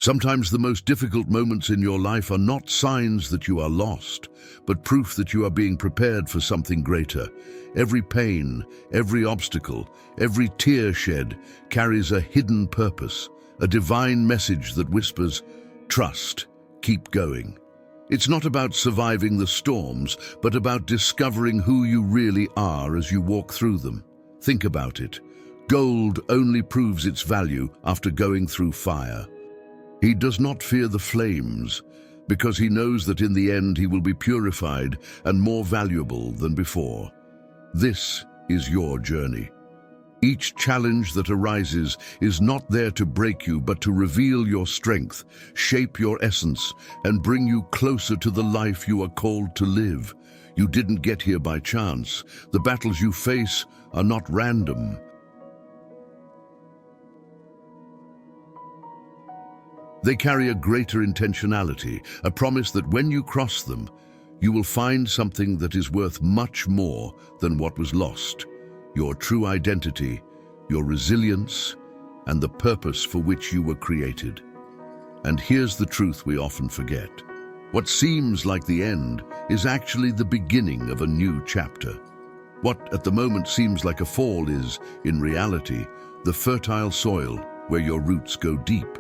Sometimes the most difficult moments in your life are not signs that you are lost, but proof that you are being prepared for something greater. Every pain, every obstacle, every tear shed carries a hidden purpose, a divine message that whispers, "Trust, keep going." It's not about surviving the storms, but about discovering who you really are as you walk through them. Think about it. Gold only proves its value after going through fire. He does not fear the flames, because he knows that in the end he will be purified and more valuable than before. This is your journey. Each challenge that arises is not there to break you, but to reveal your strength, shape your essence, and bring you closer to the life you are called to live. You didn't get here by chance. The battles you face are not random. They carry a greater intentionality, a promise that when you cross them, you will find something that is worth much more than what was lost. Your true identity, your resilience, and the purpose for which you were created. And here's the truth we often forget. What seems like the end is actually the beginning of a new chapter. What at the moment seems like a fall is, in reality, the fertile soil where your roots go deep.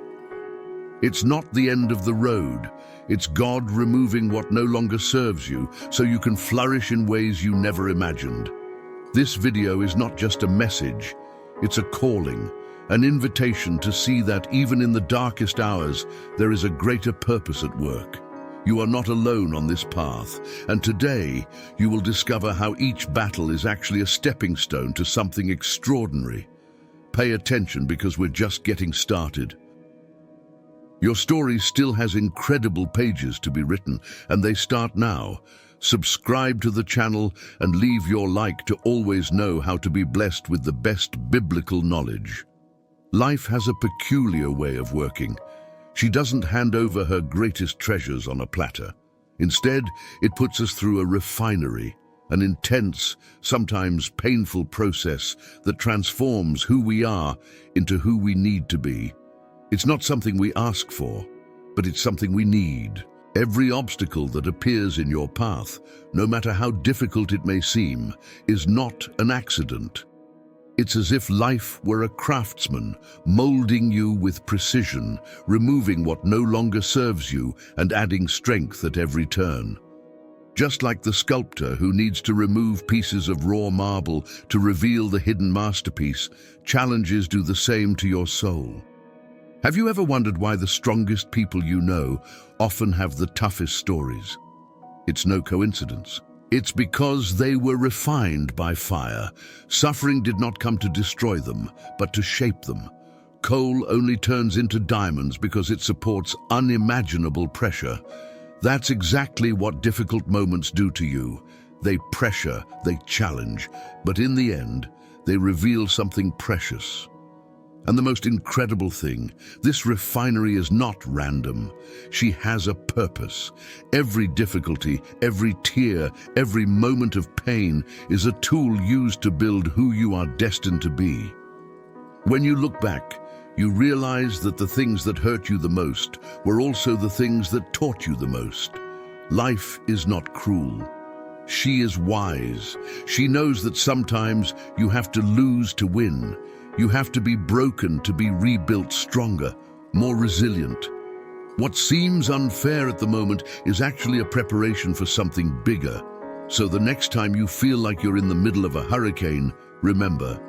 It's not the end of the road. It's God removing what no longer serves you so you can flourish in ways you never imagined. This video is not just a message, it's a calling, an invitation to see that even in the darkest hours, there is a greater purpose at work. You are not alone on this path, and today you will discover how each battle is actually a stepping stone to something extraordinary. Pay attention because we're just getting started. Your story still has incredible pages to be written, and they start now. Subscribe to the channel and leave your like to always know how to be blessed with the best biblical knowledge. Life has a peculiar way of working. She doesn't hand over her greatest treasures on a platter. Instead, it puts us through a refinery, an intense, sometimes painful process that transforms who we are into who we need to be. It's not something we ask for, but it's something we need. Every obstacle that appears in your path, no matter how difficult it may seem, is not an accident. It's as if life were a craftsman, molding you with precision, removing what no longer serves you and adding strength at every turn. Just like the sculptor who needs to remove pieces of raw marble to reveal the hidden masterpiece, challenges do the same to your soul. Have you ever wondered why the strongest people you know often have the toughest stories? It's no coincidence. It's because they were refined by fire. Suffering did not come to destroy them, but to shape them. Coal only turns into diamonds because it supports unimaginable pressure. That's exactly what difficult moments do to you. They pressure, they challenge, but in the end, they reveal something precious. And the most incredible thing, this refinery is not random. She has a purpose. Every difficulty, every tear, every moment of pain is a tool used to build who you are destined to be. When you look back, you realize that the things that hurt you the most were also the things that taught you the most. Life is not cruel. She is wise. She knows that sometimes you have to lose to win. You have to be broken to be rebuilt stronger, more resilient. What seems unfair at the moment is actually a preparation for something bigger. So the next time you feel like you're in the middle of a hurricane, remember,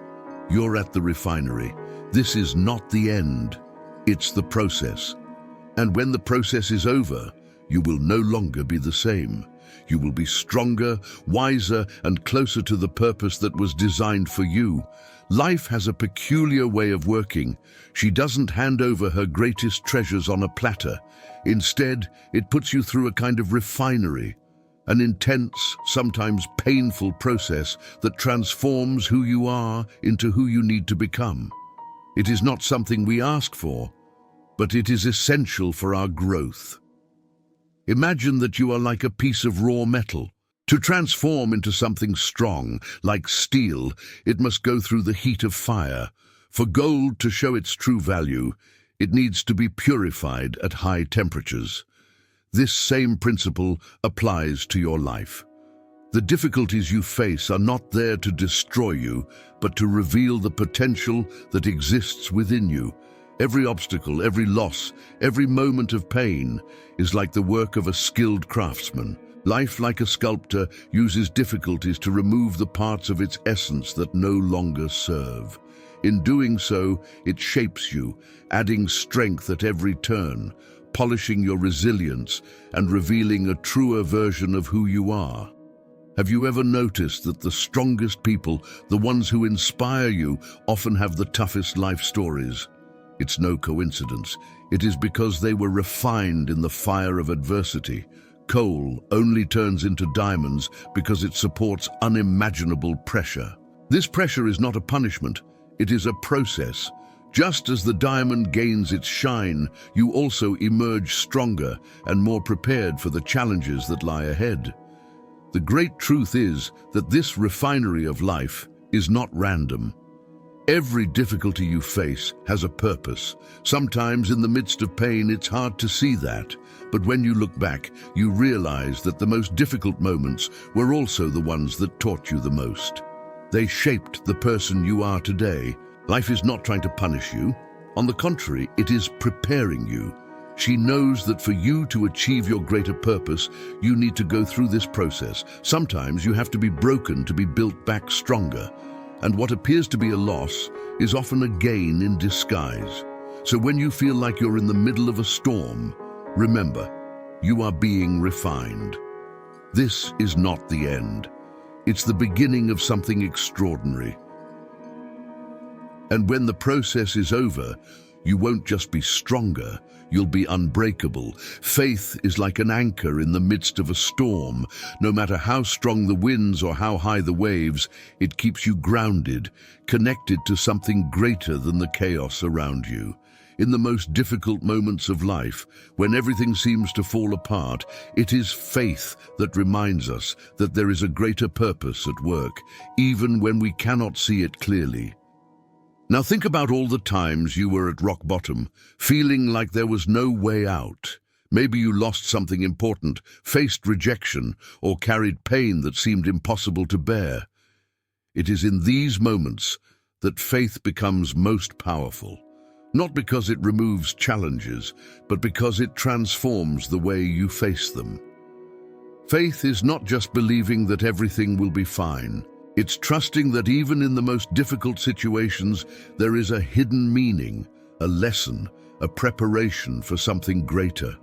you're at the refinery. This is not the end, it's the process. And when the process is over, you will no longer be the same. You will be stronger, wiser, and closer to the purpose that was designed for you. Life has a peculiar way of working. She doesn't hand over her greatest treasures on a platter. Instead, it puts you through a kind of refinery, an intense, sometimes painful process that transforms who you are into who you need to become. It is not something we ask for, but it is essential for our growth. Imagine that you are like a piece of raw metal. To transform into something strong, like steel, it must go through the heat of fire. For gold to show its true value, It needs to be purified at high temperatures. This same principle applies to your life. The difficulties you face are not there to destroy you, but to reveal the potential that exists within you. Every obstacle, every loss, every moment of pain is like the work of a skilled craftsman. Life, like a sculptor, uses difficulties to remove the parts of its essence that no longer serve. In doing so, it shapes you, adding strength at every turn, polishing your resilience and revealing a truer version of who you are. Have you ever noticed that the strongest people, the ones who inspire you, often have the toughest life stories? It's no coincidence. It is because they were refined in the fire of adversity. Coal only turns into diamonds because it supports unimaginable pressure. This pressure is not a punishment, it is a process. Just as the diamond gains its shine, you also emerge stronger and more prepared for the challenges that lie ahead. The great truth is that this refinery of life is not random. Every difficulty you face has a purpose. Sometimes in the midst of pain, it's hard to see that. But when you look back, you realize that the most difficult moments were also the ones that taught you the most. They shaped the person you are today. Life is not trying to punish you. On the contrary, it is preparing you. She knows that for you to achieve your greater purpose, you need to go through this process. Sometimes you have to be broken to be built back stronger. And what appears to be a loss is often a gain in disguise. So when you feel like you're in the middle of a storm, remember, you are being refined. This is not the end. It's the beginning of something extraordinary. And when the process is over, you won't just be stronger, you'll be unbreakable. Faith is like an anchor in the midst of a storm. No matter how strong the winds or how high the waves, it keeps you grounded, connected to something greater than the chaos around you. In the most difficult moments of life, when everything seems to fall apart, it is faith that reminds us that there is a greater purpose at work, even when we cannot see it clearly. Now think about all the times you were at rock bottom, feeling like there was no way out. Maybe you lost something important, faced rejection, or carried pain that seemed impossible to bear. It is in these moments that faith becomes most powerful. Not because it removes challenges, but because it transforms the way you face them. Faith is not just believing that everything will be fine. It's trusting that even in the most difficult situations, there is a hidden meaning, a lesson, a preparation for something greater.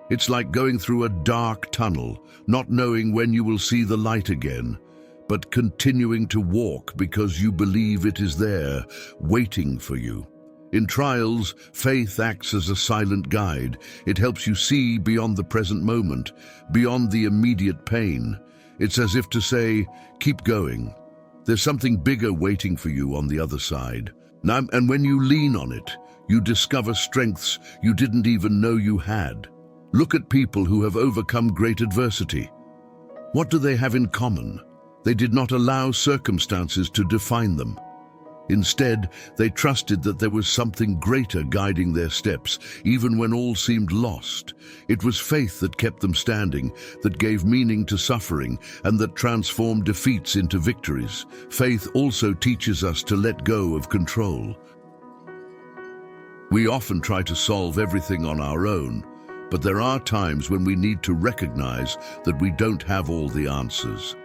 It's like going through a dark tunnel, not knowing when you will see the light again, but continuing to walk because you believe it is there, waiting for you. In trials, faith acts as a silent guide. It helps you see beyond the present moment, beyond the immediate pain. It's as if to say, keep going. There's something bigger waiting for you on the other side. Now, and when you lean on it, you discover strengths you didn't even know you had. Look at people who have overcome great adversity. What do they have in common? They did not allow circumstances to define them. Instead, they trusted that there was something greater guiding their steps, even when all seemed lost. It was faith that kept them standing, that gave meaning to suffering, and that transformed defeats into victories. Faith also teaches us to let go of control. We often try to solve everything on our own, but there are times when we need to recognize that we don't have all the answers.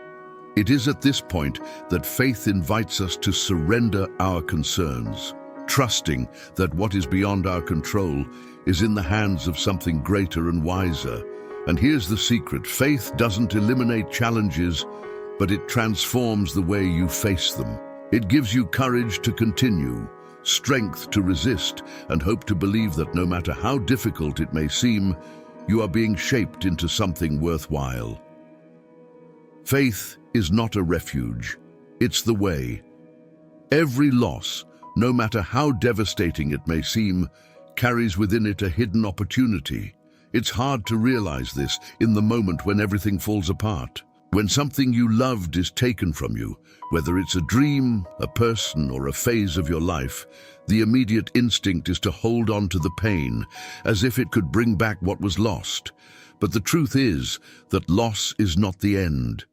It is at this point that faith invites us to surrender our concerns, trusting that what is beyond our control is in the hands of something greater and wiser. And here's the secret: faith doesn't eliminate challenges, but it transforms the way you face them. It gives you courage to continue, strength to resist, and hope to believe that no matter how difficult it may seem, you are being shaped into something worthwhile. Faith is not a refuge, it's the way. Every loss, no matter how devastating it may seem, carries within it a hidden opportunity. It's hard to realize this in the moment when everything falls apart. When something you loved is taken from you, whether it's a dream, a person, or a phase of your life, the immediate instinct is to hold on to the pain, as if it could bring back what was lost. But the truth is that loss is not the end.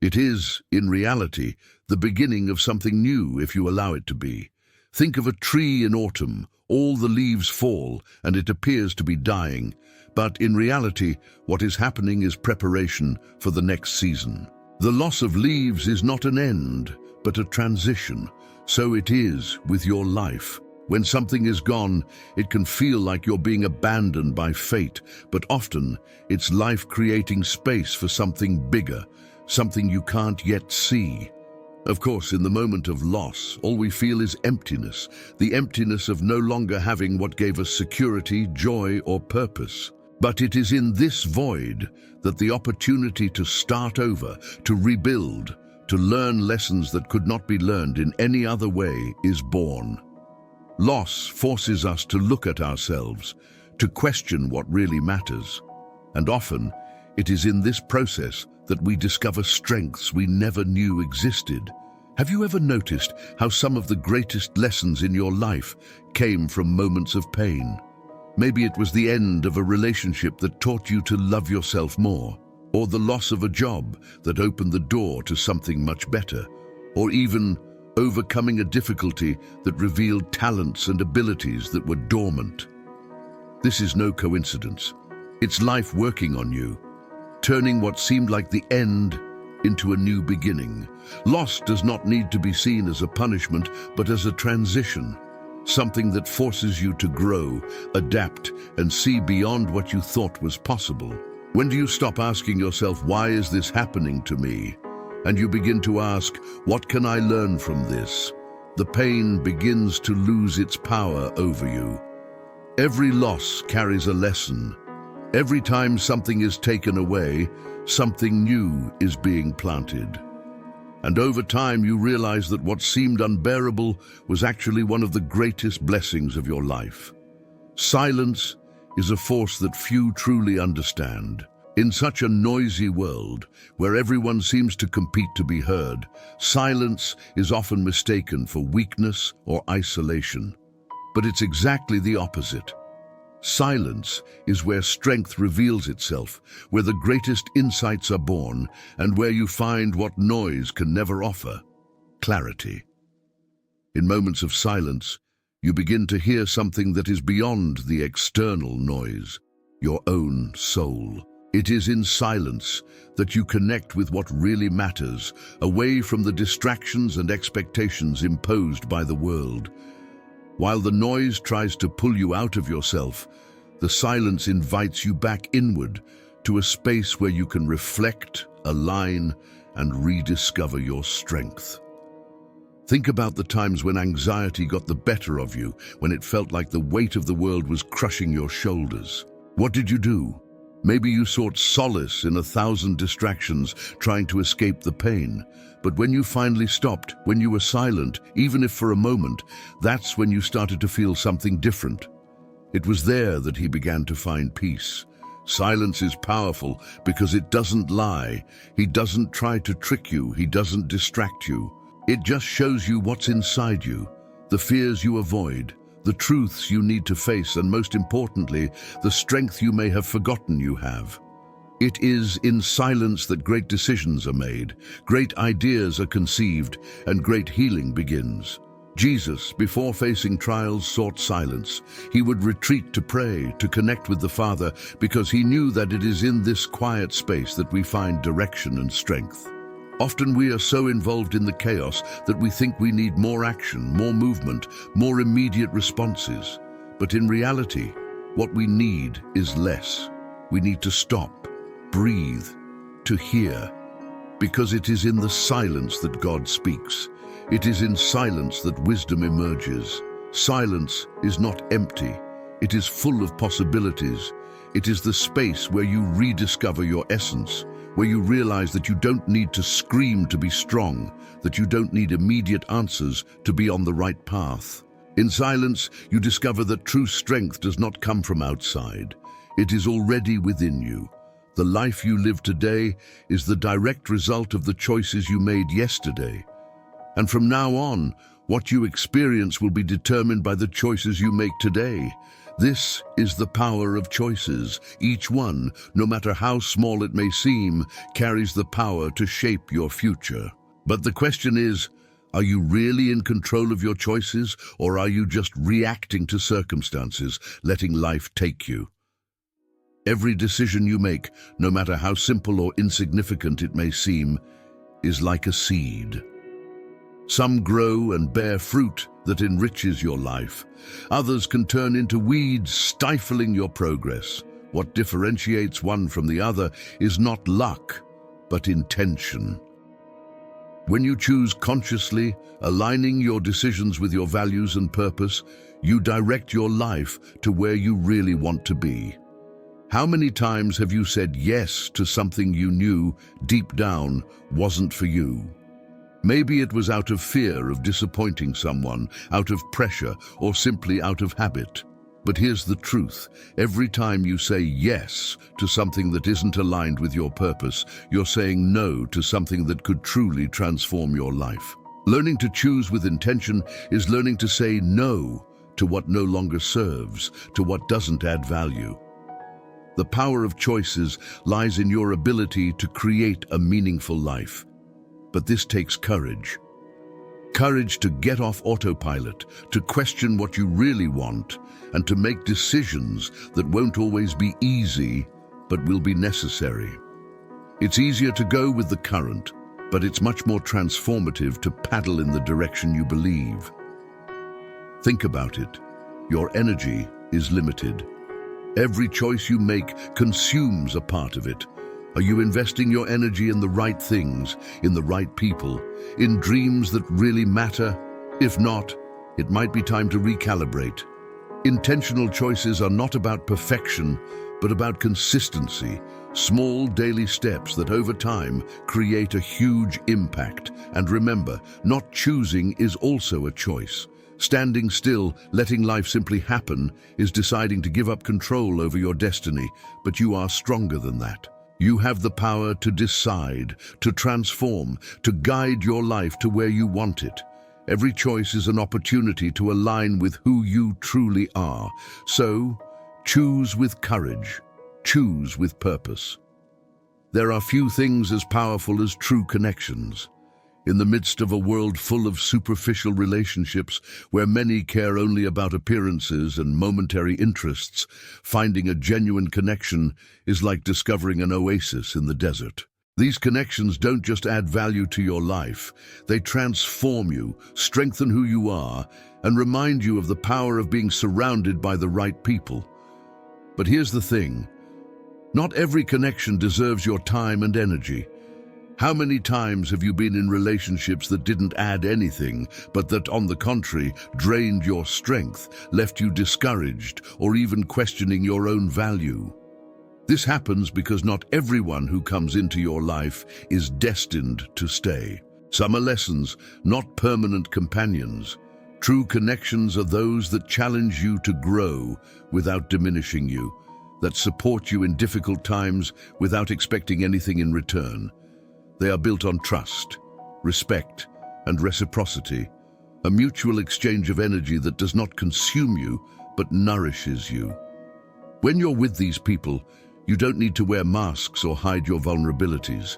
It is, in reality, the beginning of something new if you allow it to be. Think of a tree in autumn. All the leaves fall, and it appears to be dying. But in reality, what is happening is preparation for the next season. The loss of leaves is not an end, but a transition. So it is with your life. When something is gone, it can feel like you're being abandoned by fate, but often it's life creating space for something bigger, something you can't yet see. Of course, in the moment of loss, all we feel is emptiness, the emptiness of no longer having what gave us security, joy, or purpose. But it is in this void that the opportunity to start over, to rebuild, to learn lessons that could not be learned in any other way is born. Loss forces us to look at ourselves, to question what really matters. And often, it is in this process that we discover strengths we never knew existed. Have you ever noticed how some of the greatest lessons in your life came from moments of pain? Maybe it was the end of a relationship that taught you to love yourself more, or the loss of a job that opened the door to something much better, or even overcoming a difficulty that revealed talents and abilities that were dormant. This is no coincidence. It's life working on you, turning what seemed like the end into a new beginning. Loss does not need to be seen as a punishment, but as a transition, something that forces you to grow, adapt, and see beyond what you thought was possible. When do you stop asking yourself, why is this happening to me? And you begin to ask, what can I learn from this? The pain begins to lose its power over you. Every loss carries a lesson. Every time something is taken away, something new is being planted. And over time you realize that what seemed unbearable was actually one of the greatest blessings of your life. Silence is a force that few truly understand. In such a noisy world, where everyone seems to compete to be heard, silence is often mistaken for weakness or isolation. But it's exactly the opposite. Silence is where strength reveals itself, where the greatest insights are born, and where you find what noise can never offer: clarity. In moments of silence, you begin to hear something that is beyond the external noise, your own soul. It is in silence that you connect with what really matters, away from the distractions and expectations imposed by the world. While the noise tries to pull you out of yourself, the silence invites you back inward to a space where you can reflect, align, and rediscover your strength. Think about the times when anxiety got the better of you, when it felt like the weight of the world was crushing your shoulders. What did you do? Maybe you sought solace in 1,000 distractions, trying to escape the pain. But when you finally stopped, when you were silent, even if for a moment, that's when you started to feel something different. It was there that he began to find peace. Silence is powerful because it doesn't lie. He doesn't try to trick you. He doesn't distract you. It just shows you what's inside you, the fears you avoid, the truths you need to face, and most importantly, the strength you may have forgotten you have. It is in silence that great decisions are made, great ideas are conceived, and great healing begins. Jesus, before facing trials, sought silence. He would retreat to pray, to connect with the Father, because he knew that it is in this quiet space that we find direction and strength. Often we are so involved in the chaos that we think we need more action, more movement, more immediate responses. But in reality, what we need is less. We need to stop, breathe, to hear. Because it is in the silence that God speaks. It is in silence that wisdom emerges. Silence is not empty. It is full of possibilities. It is the space where you rediscover your essence, where you realize that you don't need to scream to be strong, that you don't need immediate answers to be on the right path. In silence, you discover that true strength does not come from outside. It is already within you. The life you live today is the direct result of the choices you made yesterday. And from now on, what you experience will be determined by the choices you make today. This is the power of choices. Each one, no matter how small it may seem, carries the power to shape your future. But the question is, are you really in control of your choices, or are you just reacting to circumstances, letting life take you? Every decision you make, no matter how simple or insignificant it may seem, is like a seed. Some grow and bear fruit that enriches your life. Others can turn into weeds, stifling your progress. What differentiates one from the other is not luck, but intention. When you choose consciously, aligning your decisions with your values and purpose, you direct your life to where you really want to be. How many times have you said yes to something you knew deep down wasn't for you? Maybe it was out of fear of disappointing someone, out of pressure, or simply out of habit. But here's the truth. Every time you say yes to something that isn't aligned with your purpose, you're saying no to something that could truly transform your life. Learning to choose with intention is learning to say no to what no longer serves, to what doesn't add value. The power of choices lies in your ability to create a meaningful life. But this takes courage. Courage to get off autopilot, to question what you really want, and to make decisions that won't always be easy, but will be necessary. It's easier to go with the current, but it's much more transformative to paddle in the direction you believe. Think about it. Your energy is limited. Every choice you make consumes a part of it. Are you investing your energy in the right things, in the right people, in dreams that really matter? If not, it might be time to recalibrate. Intentional choices are not about perfection, but about consistency, small daily steps that over time create a huge impact. And remember, not choosing is also a choice. Standing still, letting life simply happen, is deciding to give up control over your destiny, but you are stronger than that. You have the power to decide, to transform, to guide your life to where you want it. Every choice is an opportunity to align with who you truly are. So, choose with courage, choose with purpose. There are few things as powerful as true connections. In the midst of a world full of superficial relationships, where many care only about appearances and momentary interests, finding a genuine connection is like discovering an oasis in the desert. These connections don't just add value to your life, they transform you, strengthen who you are, and remind you of the power of being surrounded by the right people. But here's the thing, not every connection deserves your time and energy. How many times have you been in relationships that didn't add anything, but that, on the contrary, drained your strength, left you discouraged, or even questioning your own value? This happens because not everyone who comes into your life is destined to stay. Some are lessons, not permanent companions. True connections are those that challenge you to grow without diminishing you, that support you in difficult times without expecting anything in return. They are built on trust, respect, and reciprocity, a mutual exchange of energy that does not consume you, but nourishes you. When you're with these people, you don't need to wear masks or hide your vulnerabilities.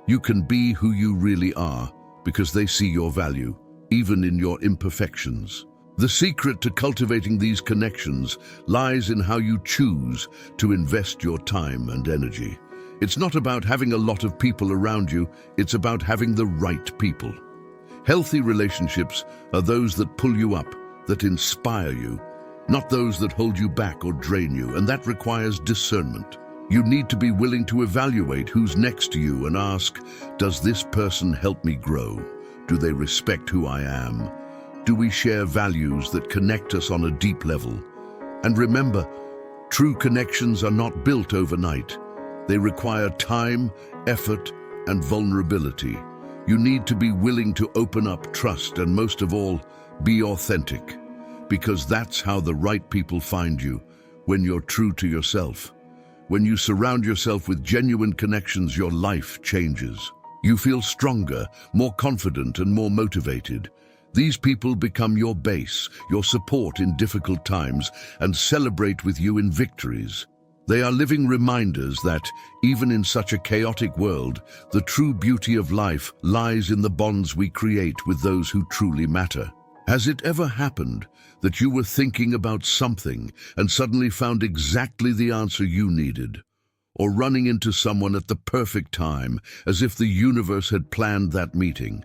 You can be who you really are because they see your value, even in your imperfections. The secret to cultivating these connections lies in how you choose to invest your time and energy. It's not about having a lot of people around you, it's about having the right people. Healthy relationships are those that pull you up, that inspire you, not those that hold you back or drain you, and that requires discernment. You need to be willing to evaluate who's next to you and ask, does this person help me grow? Do they respect who I am? Do we share values that connect us on a deep level? And remember, true connections are not built overnight. They require time, effort, and vulnerability. You need to be willing to open up, trust, and most of all, be authentic. Because that's how the right people find you, when you're true to yourself. When you surround yourself with genuine connections, your life changes. You feel stronger, more confident, and more motivated. These people become your base, your support in difficult times, and celebrate with you in victories. They are living reminders that, even in such a chaotic world, the true beauty of life lies in the bonds we create with those who truly matter. Has it ever happened that you were thinking about something and suddenly found exactly the answer you needed? Or running into someone at the perfect time, as if the universe had planned that meeting?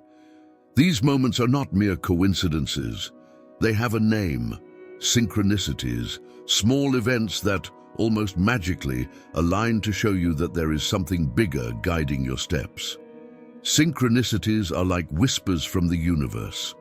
These moments are not mere coincidences. They have a name: synchronicities, small events that, almost magically, align to show you that there is something bigger guiding your steps. Synchronicities are like whispers from the universe.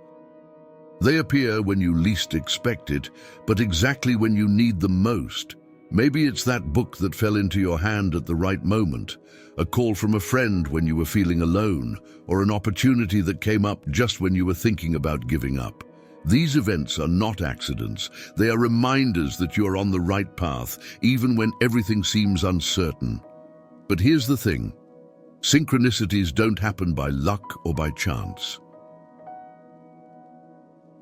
They appear when you least expect it, but exactly when you need them most. Maybe it's that book that fell into your hand at the right moment, a call from a friend when you were feeling alone, or an opportunity that came up just when you were thinking about giving up. These events are not accidents. They are reminders that you are on the right path, even when everything seems uncertain. But here's the thing: synchronicities don't happen by luck or by chance.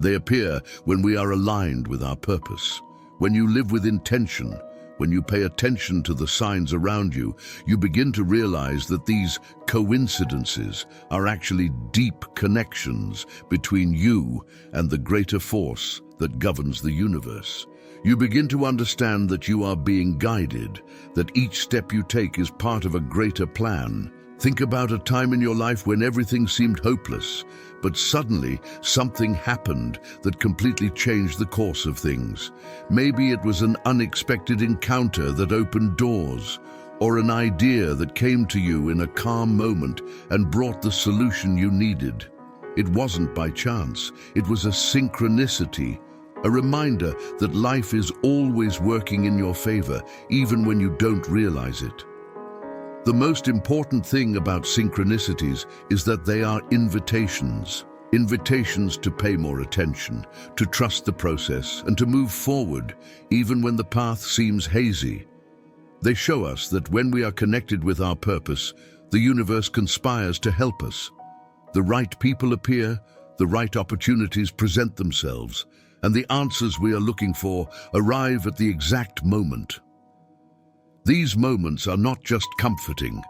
They appear when we are aligned with our purpose. When you live with intention, when you pay attention to the signs around you, you begin to realize that these coincidences are actually deep connections between you and the greater force that governs the universe. You begin to understand that you are being guided, that each step you take is part of a greater plan. Think about a time in your life when everything seemed hopeless, but suddenly something happened that completely changed the course of things. Maybe it was an unexpected encounter that opened doors, or an idea that came to you in a calm moment and brought the solution you needed. It wasn't by chance. It was a synchronicity, a reminder that life is always working in your favor, even when you don't realize it. The most important thing about synchronicities is that they are invitations. Invitations to pay more attention, to trust the process, and to move forward, even when the path seems hazy. They show us that when we are connected with our purpose, the universe conspires to help us. The right people appear, the right opportunities present themselves, and the answers we are looking for arrive at the exact moment. These moments are not just comforting,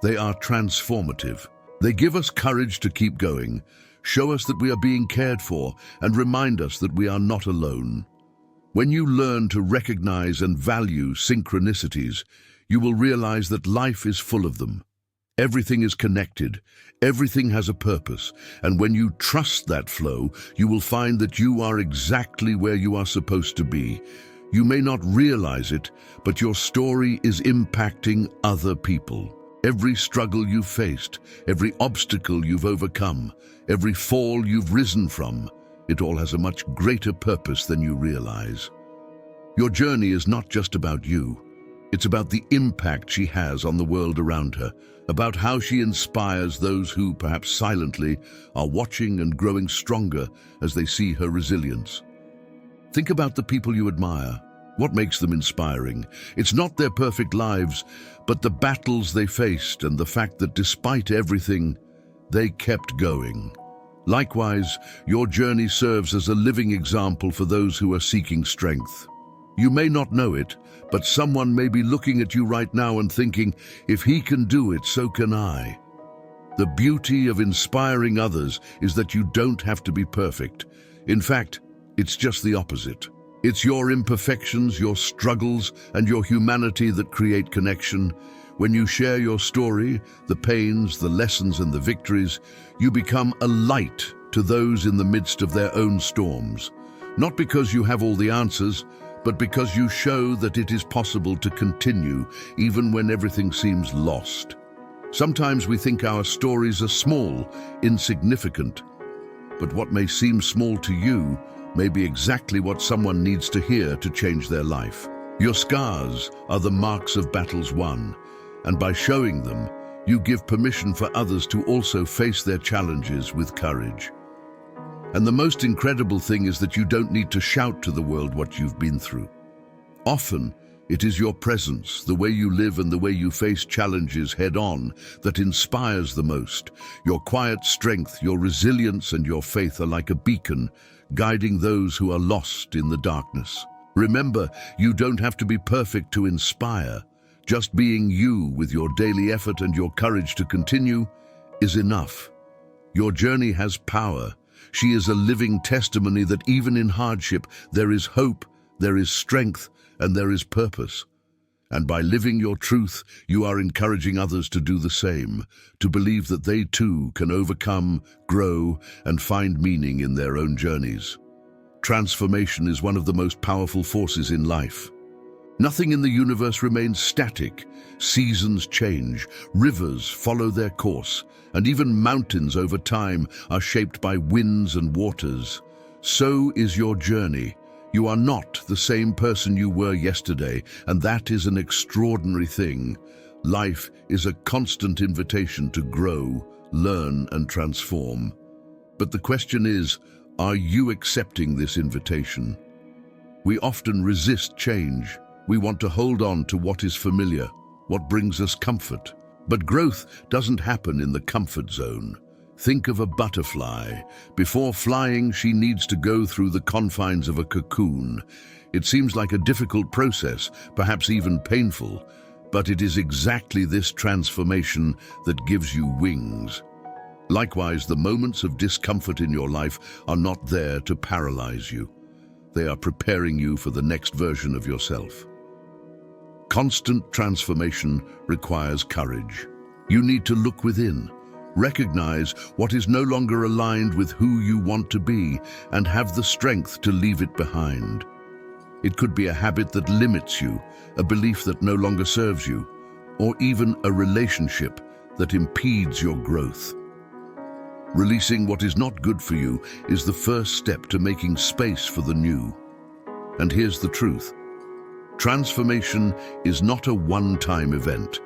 they are transformative. They give us courage to keep going, show us that we are being cared for, and remind us that we are not alone. When you learn to recognize and value synchronicities, you will realize that life is full of them. Everything is connected, everything has a purpose, and when you trust that flow, you will find that you are exactly where you are supposed to be. You may not realize it, but your story is impacting other people. Every struggle you've faced, every obstacle you've overcome, every fall you've risen from, it all has a much greater purpose than you realize. Your journey is not just about you. It's about the impact she has on the world around her, about how she inspires those who, perhaps silently, are watching and growing stronger as they see her resilience. Think about the people you admire. What makes them inspiring? It's not their perfect lives, but the battles they faced and the fact that despite everything, they kept going. Likewise, your journey serves as a living example for those who are seeking strength. You may not know it, but someone may be looking at you right now and thinking, if he can do it, so can I. The beauty of inspiring others is that you don't have to be perfect. In fact, it's just the opposite. It's your imperfections, your struggles, and your humanity that create connection. When you share your story, the pains, the lessons, and the victories, you become a light to those in the midst of their own storms. Not because you have all the answers, but because you show that it is possible to continue even when everything seems lost. Sometimes we think our stories are small, insignificant, but what may seem small to you may be exactly what someone needs to hear to change their life. Your scars are the marks of battles won, and by showing them, you give permission for others to also face their challenges with courage. And the most incredible thing is that you don't need to shout to the world what you've been through. Often, It is your presence, the way you live and the way you face challenges head-on, that inspires the most. Your quiet strength, your resilience and your faith are like a beacon, guiding those who are lost in the darkness. Remember, you don't have to be perfect to inspire. Just being you with your daily effort and your courage to continue is enough. Your journey has power. She is a living testimony that even in hardship, there is hope, there is strength, and there is purpose. And by living your truth, you are encouraging others to do the same, to believe that they too can overcome, grow, and find meaning in their own journeys. Transformation is one of the most powerful forces in life. Nothing in the universe remains static. Seasons change, rivers follow their course, and even mountains over time are shaped by winds and waters. So is your journey. You are not the same person you were yesterday, and that is an extraordinary thing. Life is a constant invitation to grow, learn, and transform. But the question is, are you accepting this invitation? We often resist change. We want to hold on to what is familiar, what brings us comfort. But growth doesn't happen in the comfort zone. Think of a butterfly. Before flying, she needs to go through the confines of a cocoon. It seems like a difficult process, perhaps even painful, but it is exactly this transformation that gives you wings. Likewise, the moments of discomfort in your life are not there to paralyze you. They are preparing you for the next version of yourself. Constant transformation requires courage. You need to look within, recognize what is no longer aligned with who you want to be, and have the strength to leave it behind. It could be a habit that limits you, a belief that no longer serves you, or even a relationship that impedes your growth. Releasing what is not good for you is the first step to making space for the new. And here's the truth. Transformation is not a one-time event.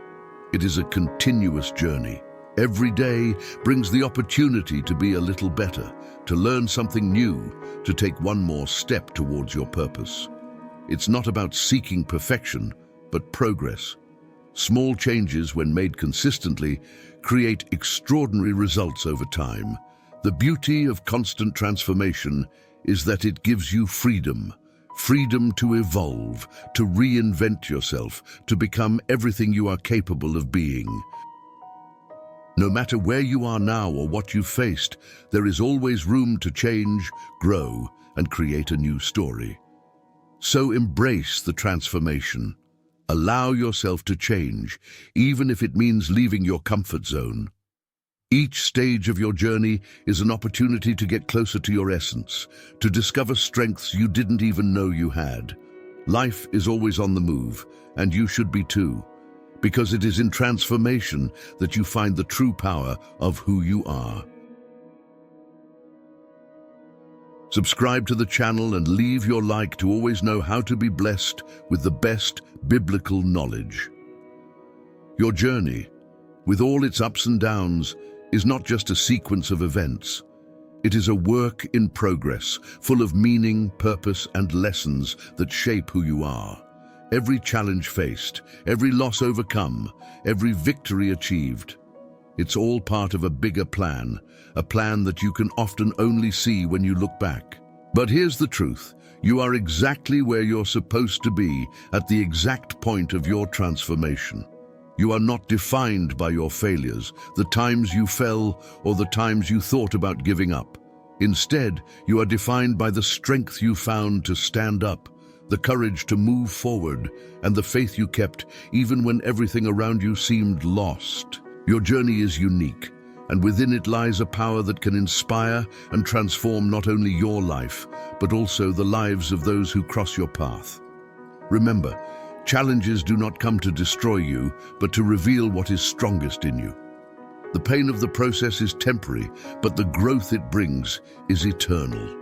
It is a continuous journey. Every day brings the opportunity to be a little better, to learn something new, to take one more step towards your purpose. It's not about seeking perfection, but progress. Small changes, when made consistently, create extraordinary results over time. The beauty of constant transformation is that it gives you freedom. Freedom to evolve, to reinvent yourself, to become everything you are capable of being. No matter where you are now or what you've faced, there is always room to change, grow, and create a new story. So embrace the transformation. Allow yourself to change, even if it means leaving your comfort zone. Each stage of your journey is an opportunity to get closer to your essence, to discover strengths you didn't even know you had. Life is always on the move, and you should be too, because it is in transformation that you find the true power of who you are. Subscribe to the channel and leave your like to always know how to be blessed with the best biblical knowledge. Your journey, with all its ups and downs, is not just a sequence of events. It is a work in progress, full of meaning, purpose, and lessons that shape who you are. Every challenge faced, every loss overcome, every victory achieved. It's all part of a bigger plan, a plan that you can often only see when you look back. But here's the truth. You are exactly where you're supposed to be at the exact point of your transformation. You are not defined by your failures, the times you fell, or the times you thought about giving up. Instead, you are defined by the strength you found to stand up, the courage to move forward, and the faith you kept even when everything around you seemed lost. Your journey is unique, and within it lies a power that can inspire and transform not only your life, but also the lives of those who cross your path. Remember, challenges do not come to destroy you, but to reveal what is strongest in you. The pain of the process is temporary, but the growth it brings is eternal.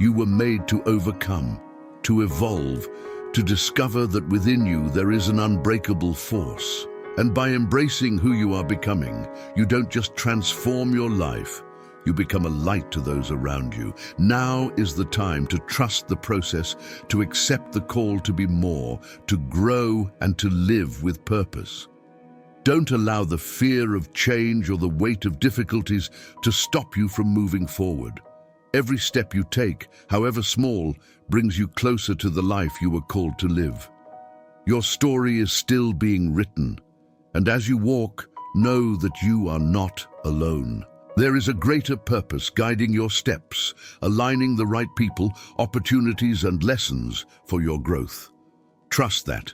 You were made to overcome, to evolve, to discover that within you there is an unbreakable force. And by embracing who you are becoming, you don't just transform your life, You become a light to those around you. Now is the time to trust the process, to accept the call to be more, to grow and to live with purpose. Don't allow the fear of change or the weight of difficulties to stop you from moving forward. Every step you take, however small, brings you closer to the life you were called to live. Your story is still being written, and as you walk, know that you are not alone. There is a greater purpose guiding your steps, aligning the right people, opportunities, and lessons for your growth. Trust that.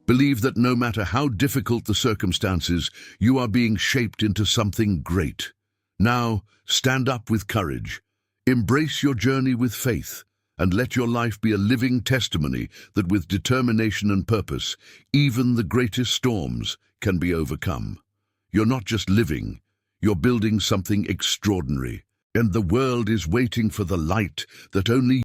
Believe that no matter how difficult the circumstances, you are being shaped into something great. Now, stand up with courage. Embrace your journey with faith, and let your life be a living testimony that with determination and purpose, even the greatest storms can be overcome. You're not just living, you're building something extraordinary, and the world is waiting for the light that only